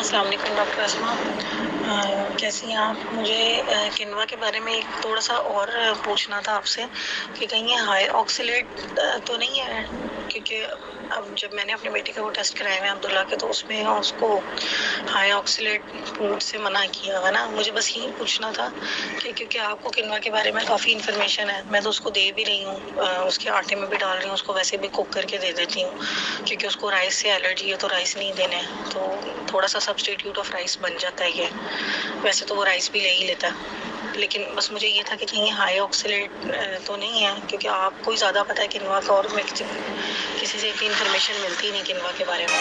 अस्सलाम वालेकुम डॉक्टर अस्मा। कैसी हैं आप? मुझे किनवा के बारे में एक थोड़ा सा और पूछना था आपसे कि कहीं ये हाई ऑक्सीलेट तो नहीं है, क्योंकि अब जब मैंने अपने बेटे का वो टेस्ट कराए हुए अब्दुल्ला के, तो उसमें उसको हाई ऑक्सीलेट फूड से मना किया है ना। मुझे बस यही पूछना था कि क्योंकि आपको किनवा के बारे में काफ़ी इन्फॉर्मेशन है, मैं तो उसको दे भी रही हूँ, उसके आटे में भी डाल रही हूँ, उसको वैसे भी कुक करके दे देती हूँ, क्योंकि उसको राइस से एलर्जी है, तो राइस नहीं देने, तो थोड़ा सा सब्स्टिट्यूट ऑफ राइस बन जाता है ये। वैसे तो वो राइस भी ले ही लेता है, लेकिन बस मुझे ये था कि कहीं हाई ऑक्सीलेट तो नहीं है, क्योंकि आपको ही ज़्यादा पता है किनवा का, और मैं किसी से इतनी इन्फॉर्मेशन मिलती नहीं किनवा के बारे में।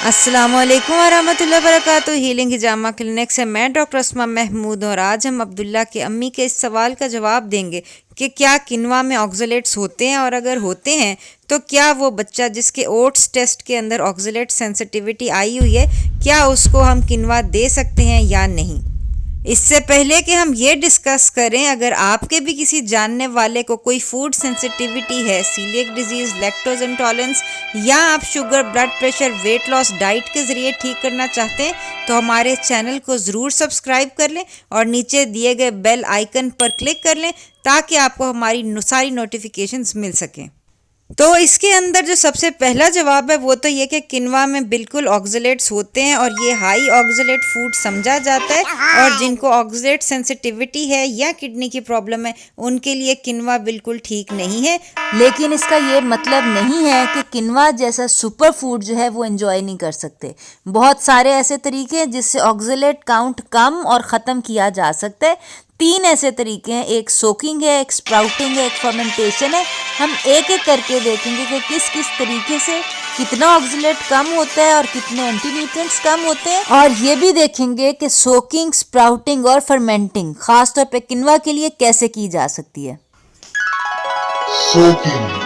अस्सलाम वालेकुम वरहमतुल्लाहि वबरकातुहू। हीलिंग हिजामा क्लिनिक से मैं डॉक्टर अस्मा महमूद, और आज हम अब्दुल्ला की अम्मी के इस सवाल का जवाब देंगे कि क्या किनवा में ऑक्सलेट्स होते हैं, और अगर होते हैं तो क्या वो बच्चा जिसके ओट्स टेस्ट के अंदर ऑक्सलेट सेंसिटिविटी आई हुई है, क्या उसको हम किनवा दे सकते हैं या नहीं। इससे पहले कि हम ये डिस्कस करें, अगर आपके भी किसी जानने वाले को कोई फूड सेंसिटिविटी है, सीलिएक डिजीज़, लैक्टोज इंटॉलरेंस, या आप sugar, blood pressure, weight loss diet के ज़रिए ठीक करना चाहते हैं, तो हमारे चैनल को ज़रूर सब्सक्राइब कर लें और नीचे दिए गए बेल आइकन पर क्लिक कर लें, ताकि आपको हमारी सारी नोटिफिकेशंस मिल सकें। तो इसके अंदर जो सबसे पहला जवाब है वो तो ये कि किनवा में बिल्कुल ऑक्सलेट्स होते हैं, और ये हाई ऑक्सलेट फूड समझा जाता है, और जिनको ऑक्सलेट सेंसिटिविटी है या किडनी की प्रॉब्लम है, उनके लिए किनवा बिल्कुल ठीक नहीं है। लेकिन इसका ये मतलब नहीं है कि किनवा जैसा सुपर फूड जो है वो एंजॉय नहीं कर सकते। बहुत सारे ऐसे तरीके हैं जिससे ऑक्सलेट काउंट कम और ख़त्म किया जा सकता है। 3 ऐसे तरीके हैं, एक सोकिंग है, एक स्प्राउटिंग है, एक फर्मेंटेशन है। हम एक एक करके देखेंगे कि किस किस तरीके से कितना ऑक्सलेट कम होता है और कितने एंटी न्यूट्रिएंट्स कम होते हैं, और ये भी देखेंगे कि सोकिंग, स्प्राउटिंग और फर्मेंटिंग खासतौर पे किनवा के लिए कैसे की जा सकती है। सोकिंग।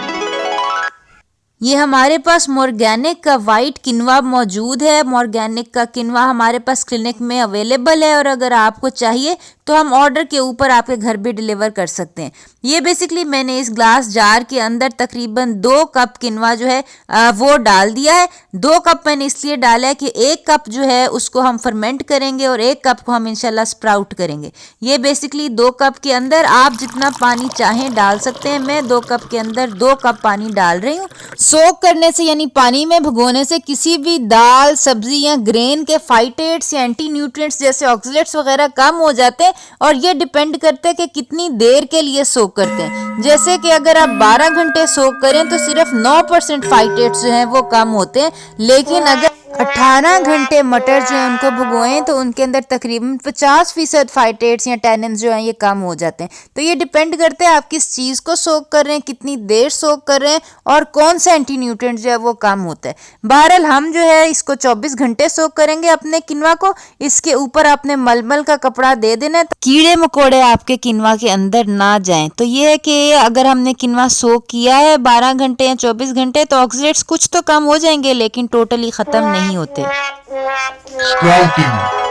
ये हमारे पास मॉर्गेनिक का वाइट किनवा मौजूद है। मॉर्गेनिक का किनवा हमारे पास क्लिनिक में अवेलेबल है, और अगर आपको चाहिए तो हम ऑर्डर के ऊपर आपके घर भी डिलीवर कर सकते हैं। ये बेसिकली मैंने इस ग्लास जार के अंदर तकरीबन 2 कप किनवा जो है वो डाल दिया है। 2 कप मैंने इसलिए डाला है कि 1 कप जो है उसको हम फर्मेंट करेंगे और 1 कप को हम इंशाल्लाह स्प्राउट करेंगे। ये बेसिकली 2 कप के अंदर आप जितना पानी चाहें डाल सकते हैं। मैं 2 कप के अंदर 2 कप पानी डाल रही हूँ। सोक करने से यानी पानी में भिगोने से किसी भी दाल, सब्जी या ग्रेन के फाइटेट्स या एंटी न्यूट्रिएंट्स जैसे ऑक्सलेट्स वगैरह कम हो जाते हैं, और ये डिपेंड करते हैं कि कितनी देर के लिए सोक करते हैं। जैसे कि अगर आप 12 घंटे सोक करें तो सिर्फ 9% फाइटेट्स जो हैं वो कम होते हैं, लेकिन अगर 18 घंटे मटर जो है उनको भिगोएं तो उनके अंदर तकरीबन 50% फाइटेट्स या टैनिन्स जो हैं ये कम हो जाते हैं। तो ये डिपेंड करते हैं आप किस चीज़ को सोक कर रहे हैं, कितनी देर सोक कर रहे हैं, और कौन सा एंटी न्यूट्रिएंट जो है वो कम होता है। बहरहाल हम जो है इसको 24 घंटे सोक करेंगे अपने किनवा को। इसके ऊपर आपने मलमल का कपड़ा दे देना है, कीड़े मकोड़े आपके किनवा के अंदर ना जाएं। तो ये है कि अगर हमने किनवा सोक किया है 12 घंटे या 24 घंटे, तो ऑक्सलेट्स कुछ तो कम हो जाएंगे, लेकिन टोटली ख़त्म नहीं होते। स्प्राउटिंग।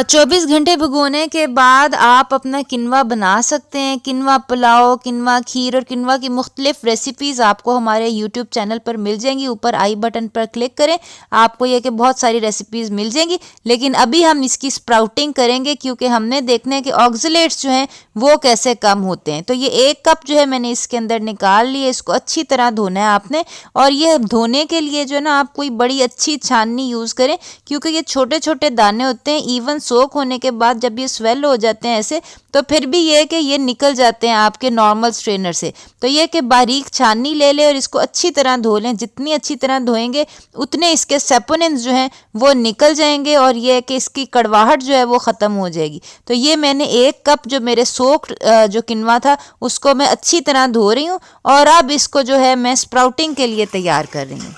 24 घंटे भिगोने के बाद आप अपना किनवा बना सकते हैं। किनवा पुलाव, किनवा खीर और किनवा की मुख्तलिफ रेसिपीज़ आपको हमारे यूट्यूब चैनल पर मिल जाएंगी। ऊपर आई बटन पर क्लिक करें, आपको ये कि बहुत सारी रेसिपीज़ मिल जाएंगी। लेकिन अभी हम इसकी स्प्राउटिंग करेंगे, क्योंकि हमने देखना है कि ऑक्सलेट्स जो हैं वो कैसे कम होते हैं। तो ये 1 कप जो है मैंने इसके अंदर निकाल लिए। इसको अच्छी तरह धोना है आपने, और ये धोने के लिए जो है ना आप कोई बड़ी अच्छी छाननी यूज़ करें, क्योंकि ये छोटे छोटे दाने होते हैं। इवन सोक होने के बाद जब ये स्वेल हो जाते हैं ऐसे, तो फिर भी ये कि ये निकल जाते हैं आपके नॉर्मल स्ट्रेनर से। तो ये कि बारीक छाननी ले लें और इसको अच्छी तरह धो लें। जितनी अच्छी तरह धोएंगे उतने इसके सेपोनिन्स जो हैं वो निकल जाएंगे, और ये कि इसकी कड़वाहट जो है वो ख़त्म हो जाएगी। तो ये मैंने 1 कप जो मेरे सोक जो किनवा था उसको मैं अच्छी तरह धो रही हूँ, और अब इसको जो है मैं स्प्राउटिंग के लिए तैयार कर रही हूँ।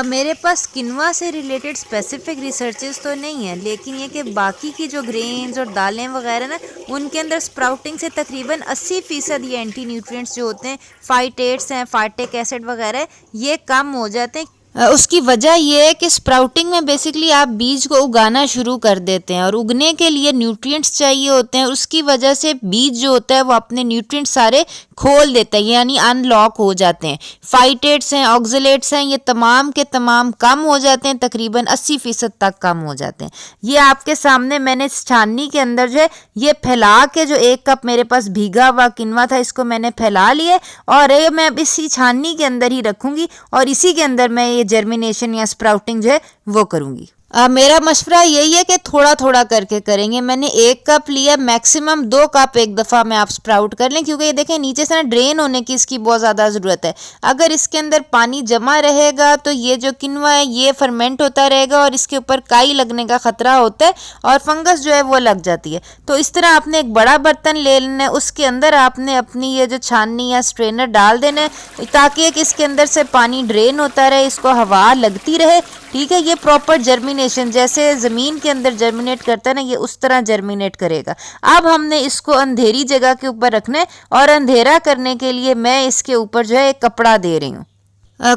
मेरे पास किनवा से रिलेटेड स्पेसिफिक रिसर्चेस तो नहीं है, लेकिन ये कि बाकी की जो ग्रेन्स और दालें वगैरह ना, उनके अंदर स्प्राउटिंग से तकरीबन 80% ये एंटी न्यूट्रिएंट्स जो होते हैं, फाइटेट्स हैं, फाइटिक एसिड वगैरह, ये कम हो जाते हैं। उसकी वजह ये है कि स्प्राउटिंग में बेसिकली आप बीज को उगाना शुरू कर देते हैं और उगने के लिए न्यूट्रिएंट्स चाहिए होते हैं। उसकी वजह से बीज जो होता है वो अपने न्यूट्रिएंट्स सारे खोल देता है, यानी अनलॉक हो जाते हैं। फाइटेट्स हैं, ऑक्सलेट्स हैं, ये तमाम के तमाम कम हो जाते हैं, तकरीबन 80% तक कम हो जाते हैं। ये आपके सामने मैंने इस छाननी के अंदर जो है ये फैला के, जो 1 कप मेरे पास भीगा हुआ किनवा था इसको मैंने फैला लिया और ये मैं अब इसी छाननी के अंदर ही रखूँगी और इसी के अंदर मैं जर्मिनेशन या स्प्राउटिंग जो है वो करूंगी। मेरा मशवरा यही है कि थोड़ा थोड़ा करके करेंगे। मैंने 1 कप लिया, मैक्सिमम 2 कप एक दफ़ा में आप स्प्राउट कर लें, क्योंकि ये देखें नीचे से ना ड्रेन होने की इसकी बहुत ज़्यादा ज़रूरत है। अगर इसके अंदर पानी जमा रहेगा तो ये जो किनवा है ये फर्मेंट होता रहेगा और इसके ऊपर काई लगने का ख़तरा होता है और फंगस जो है वो लग जाती है। तो इस तरह आपने एक बड़ा बर्तन ले लेना है, उसके अंदर आपने अपनी ये जो छाननी या स्ट्रेनर डाल देना है ताकि एक इसके अंदर से पानी ड्रेन होता रहे, इसको हवा लगती रहे। ठीक है, ये प्रॉपर जर्मिनेशन जैसे ज़मीन के अंदर जर्मिनेट करता है ना, ये उस तरह जर्मिनेट करेगा। अब हमने इसको अंधेरी जगह के ऊपर रखना है और अंधेरा करने के लिए मैं इसके ऊपर जो है एक कपड़ा दे रही हूँ।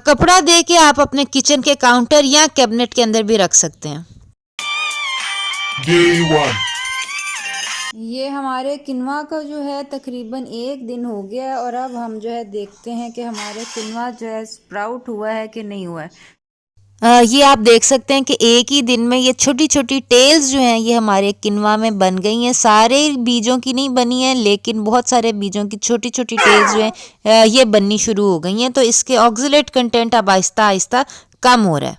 कपड़ा दे के आप अपने किचन के काउंटर या कैबिनेट के अंदर भी रख सकते हैं। ये हमारे किनवा का जो है तकरीबन 1 दिन हो गया है और अब हम जो है देखते हैं कि हमारे किनवा जो है स्प्राउट हुआ है कि नहीं हुआ है। ये आप देख सकते हैं कि एक ही दिन में ये छोटी छोटी टेल्स जो हैं ये हमारे किनवा में बन गई हैं। सारे बीजों की नहीं बनी हैं, लेकिन बहुत सारे बीजों की छोटी छोटी टेल्स जो हैं ये बननी शुरू हो गई हैं। तो इसके ऑक्सलेट कंटेंट अब आहिस्ता आहिस्ता कम हो रहा है।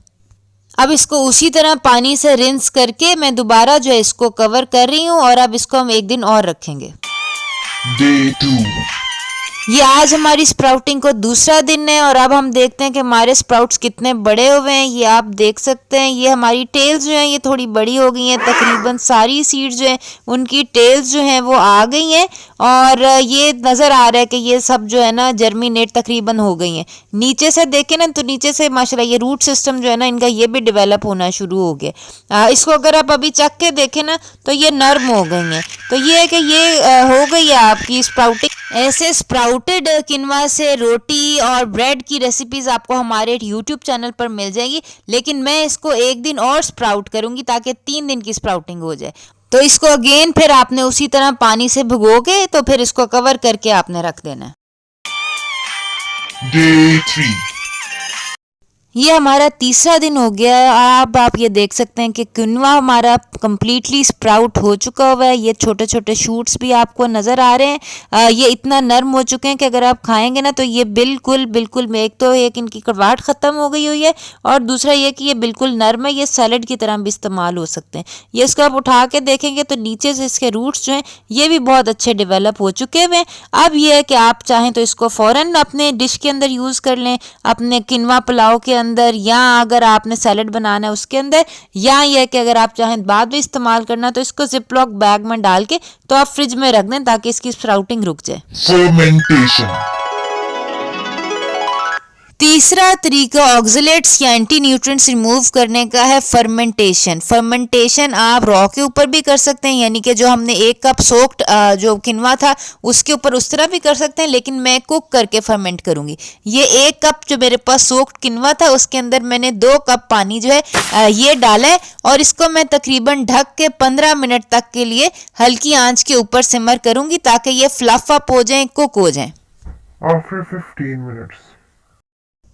अब इसको उसी तरह पानी से रिंस करके मैं दोबारा जो है इसको कवर कर रही हूँ और अब इसको हम 1 दिन और रखेंगे। Day 2। ये आज हमारी स्प्राउटिंग को दूसरा दिन है और अब हम देखते हैं कि हमारे स्प्राउट्स कितने बड़े हुए हैं। ये आप देख सकते हैं, ये हमारी टेल्स जो हैं ये थोड़ी बड़ी हो गई हैं। तकरीबन सारी सीड्स जो हैं उनकी टेल्स जो हैं वो आ गई हैं और ये नज़र आ रहा है कि ये सब जो है ना जर्मिनेट तकरीबन हो गई हैं। नीचे से देखें ना तो नीचे से माशाल्लाह ये रूट सिस्टम जो है ना इनका ये भी डेवलप होना शुरू हो गया। इसको अगर आप अभी चख के देखें ना तो ये नर्म हो गई हैं। तो ये है कि ये हो गई है आपकी स्प्राउटिंग। ऐसे स्प्राउटेड किनवा से रोटी और ब्रेड की रेसिपीज़ आपको हमारे यूट्यूब चैनल पर मिल जाएगी, लेकिन मैं इसको 1 दिन और स्प्राउट करूँगी ताकि 3 दिन की स्प्राउटिंग हो जाए। तो इसको अगेन फिर आपने उसी तरह पानी से भिगो के तो फिर इसको कवर करके आपने रख देना है। Day 3। ये हमारा तीसरा दिन हो गया है। अब आप ये देख सकते हैं कि किनवा हमारा कम्प्लीटली स्प्राउट हो चुका हुआ है। ये छोटे छोटे शूट्स भी आपको नज़र आ रहे हैं। ये इतना नरम हो चुके हैं कि अगर आप खाएंगे ना तो ये बिल्कुल बिल्कुल, एक तो एक इनकी कड़वाहट ख़त्म हो गई हुई है और दूसरा ये कि ये बिल्कुल नरम है। ये सैलड की तरह भी इस्तेमाल हो सकते हैं। ये इसको आप उठा के देखेंगे तो नीचे से इसके रूट्स जो हैं ये भी बहुत अच्छे डेवलप हो चुके हुए हैं। अब ये है कि आप चाहें तो इसको फ़ौरन अपने डिश के अंदर यूज़ कर लें, अपने किनवा पुलाव के अंदर, या अगर आपने सैलड बनाना है उसके अंदर, या ये कि अगर आप चाहें बाद में इस्तेमाल करना तो इसको जिपलॉक बैग में डाल के तो आप फ्रिज में रख दें ताकि इसकी स्प्राउटिंग रुक जाए। फर्मेंटेशन। तीसरा तरीका ऑक्सलेट्स या एंटी न्यूट्रिएंट्स रिमूव करने का है फर्मेंटेशन। फर्मेंटेशन आप रॉ के ऊपर भी कर सकते हैं, यानी कि जो हमने 1 कप सोक्ड जो किनवा था उसके ऊपर उस तरह भी कर सकते हैं, लेकिन मैं कुक करके फर्मेंट करूंगी। ये 1 कप जो मेरे पास सोक्ड किनवा था उसके अंदर मैंने 2 कप पानी जो है ये डाला है और इसको मैं तकरीबन ढक के 15 मिनट तक के लिए हल्की आंच के ऊपर सिमर करूंगी ताकि ये फ्लफ अप हो जाए, कुक हो जाए। After 15 minutes।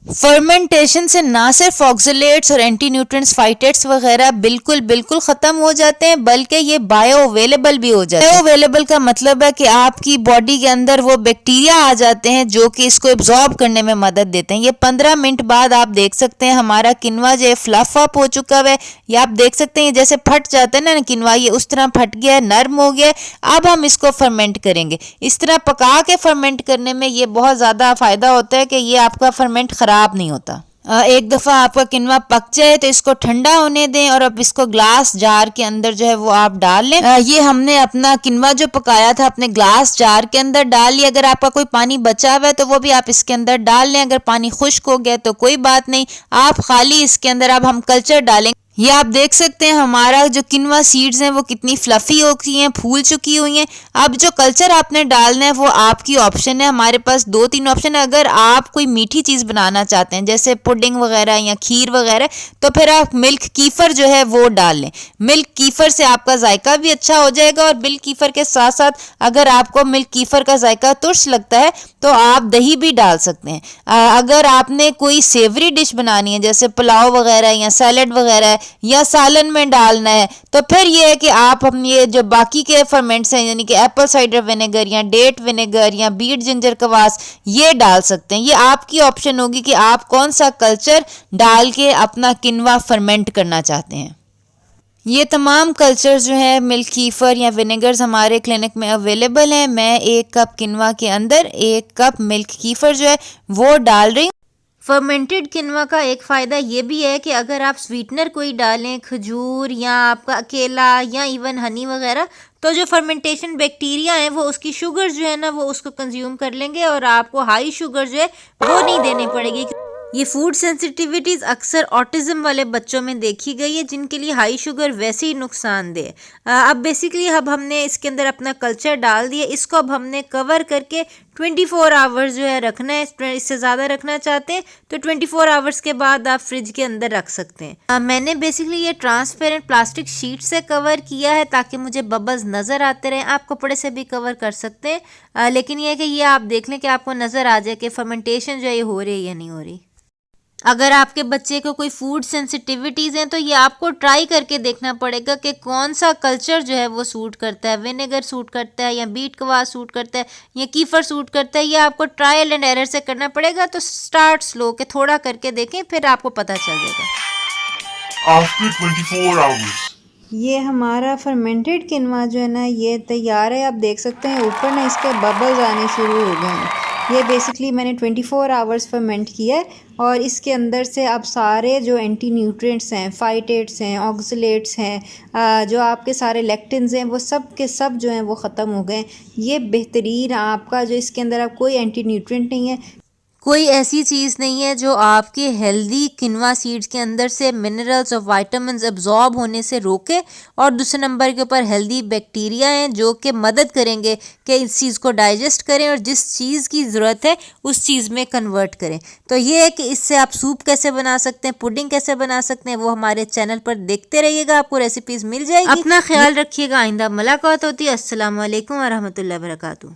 फर्मेंटेशन से ना सिर्फ ऑक्सलेट्स और एंटी न्यूट्रिएंट्स, फाइटेट्स वगैरह बिल्कुल बिल्कुल ख़त्म हो जाते हैं, बल्कि ये बायो अवेलेबल भी हो जाते हैं। बायो अवेलेबल का मतलब है कि आपकी बॉडी के अंदर वो बैक्टीरिया आ जाते हैं जो कि इसको एब्जॉर्ब करने में मदद देते हैं। ये 15 मिनट बाद आप देख सकते हैं हमारा किनवा जो है फ्लफ अप हो चुका है। ये आप देख सकते हैं जैसे फट जाता है ना किनवा, ये उस तरह फट गया है, नर्म हो गया है। अब हम इसको फर्मेंट करेंगे। इस तरह पका के फर्मेंट करने में ये बहुत ज़्यादा फ़ायदा होता है कि ये आपका फर्मेंट खराब नहीं होता। एक दफ़ा आपका किनवा पक जाए तो इसको ठंडा होने दें और अब इसको ग्लास जार के अंदर जो है वो आप डाल लें। ये हमने अपना किनवा जो पकाया था अपने ग्लास जार के अंदर डाल लिया। अगर आपका कोई पानी बचा हुआ है तो वो भी आप इसके अंदर डाल लें। अगर पानी खुश्क हो गया तो कोई बात नहीं, आप खाली इसके अंदर अब हम कल्चर डालें। ये आप देख सकते हैं हमारा जो किनवा सीड्स हैं वो कितनी फ्लफ़ी हो गई हैं, फूल चुकी हुई हैं। अब जो कल्चर आपने डालना है वो आपकी ऑप्शन है। हमारे पास 2-3 ऑप्शन है। अगर आप कोई मीठी चीज़ बनाना चाहते हैं जैसे पुडिंग वगैरह या खीर वगैरह, तो फिर आप मिल्क कीफ़र जो है वो डाल लें। मिल्क कीफ़र से आपका जायका भी अच्छा हो जाएगा और मिल्क कीफ़र के साथ साथ अगर आपको मिल्क कीफ़र का जायका तुर्श लगता है तो आप दही भी डाल सकते हैं। अगर आपने कोई सेवरी डिश बनानी है जैसे पुलाव वगैरह या सैलड वगैरह या सालन में डालना है, तो फिर ये है कि आप अपने ये जो बाकी के फर्मेंट्स हैं यानी कि एप्पल साइडर विनेगर या डेट विनेगर या बीट जिंजर कवास ये डाल सकते हैं। ये आपकी ऑप्शन होगी कि आप कौन सा कल्चर डाल के अपना किनवा फर्मेंट करना चाहते हैं। ये तमाम कल्चर्स जो है मिल्क कीफ़र या विनेगर्स हमारे क्लिनिक में अवेलेबल हैं। मैं 1 कप किनवा के अंदर 1 कप मिल्क कीफ़र जो है वो डाल रही हूँ। फर्मेंटेड किनवा का एक फ़ायदा ये भी है कि अगर आप स्वीटनर कोई डालें, खजूर या आपका केला या इवन हनी वगैरह, तो जो फर्मेंटेशन बैक्टीरिया हैं वो उसकी शुगर जो है ना वो उसको कंज्यूम कर लेंगे और आपको हाई शुगर जो है वो नहीं देनी पड़ेगी। ये फूड सेंसिटिविटीज़ अक्सर ऑटिज़म वाले बच्चों में देखी गई है जिनके लिए हाई शुगर वैसे ही नुकसानदेह है। अब बेसिकली अब हमने इसके अंदर अपना कल्चर डाल दिया, इसको अब हमने कवर करके 24 आवर्स जो है रखना है। इससे ज़्यादा रखना चाहते हैं तो 24 आवर्स के बाद आप फ्रिज के अंदर रख सकते हैं। मैंने बेसिकली ये ट्रांसपेरेंट प्लास्टिक शीट से कवर किया है ताकि मुझे बबल्स नज़र आते रहें। आप कपड़े से भी कवर कर सकते हैं, लेकिन ये है कि ये आप देख लें कि आपको नज़र आ जाए कि फर्मेंटेशन जो है ये हो रही है या नहीं हो रही। अगर आपके बच्चे को कोई फूड सेंसिटिविटीज़ हैं तो ये आपको ट्राई करके देखना पड़ेगा कि कौन सा कल्चर जो है वो सूट करता है। विनेगर सूट करता है या बीट कवास सूट करता है या कीफ़र सूट करता है। ये आपको ट्रायल एंड एरर से करना पड़ेगा। तो स्टार्ट स्लो के थोड़ा करके देखें, फिर आपको पता चल जाएगा। After 24 hours. ये हमारा फर्मेंटेड किनवा जो है ना ये तैयार है। आप देख सकते हैं ऊपर ना इसके बबल्स आने शुरू हो गए हैं। ये बेसिकली मैंने 24 आवर्स फर्मेंट किया है और इसके अंदर से अब सारे जो एंटी न्यूट्रिएंट्स हैं, फाइटेट्स हैं, ऑक्सलेट्स हैं, जो आपके सारे लेक्टिन्स हैं वो सब के सब जो हैं वो ख़त्म हो गए। ये बेहतरीन आपका जो इसके अंदर अब कोई एंटी न्यूट्रिएंट नहीं है, कोई ऐसी चीज़ नहीं है जो आपके हेल्दी किनवा सीड्स के अंदर से मिनरल्स और विटामिन्स अब्जॉर्ब होने से रोके। और दूसरे नंबर के ऊपर हेल्दी बैक्टीरिया हैं जो कि मदद करेंगे कि इस चीज़ को डाइजेस्ट करें और जिस चीज़ की ज़रूरत है उस चीज़ में कन्वर्ट करें। तो ये है कि इससे आप सूप कैसे बना सकते हैं, पुडिंग कैसे बना सकते हैं, वो हमारे चैनल पर देखते रहिएगा, आपको रेसिपीज़ मिल जाएगी। अपना ख्याल रखिएगा। आइंदा मुलाकात होती है। अस्सलाम वालेकुम व रहमतुल्लाहि व बरकातुहू।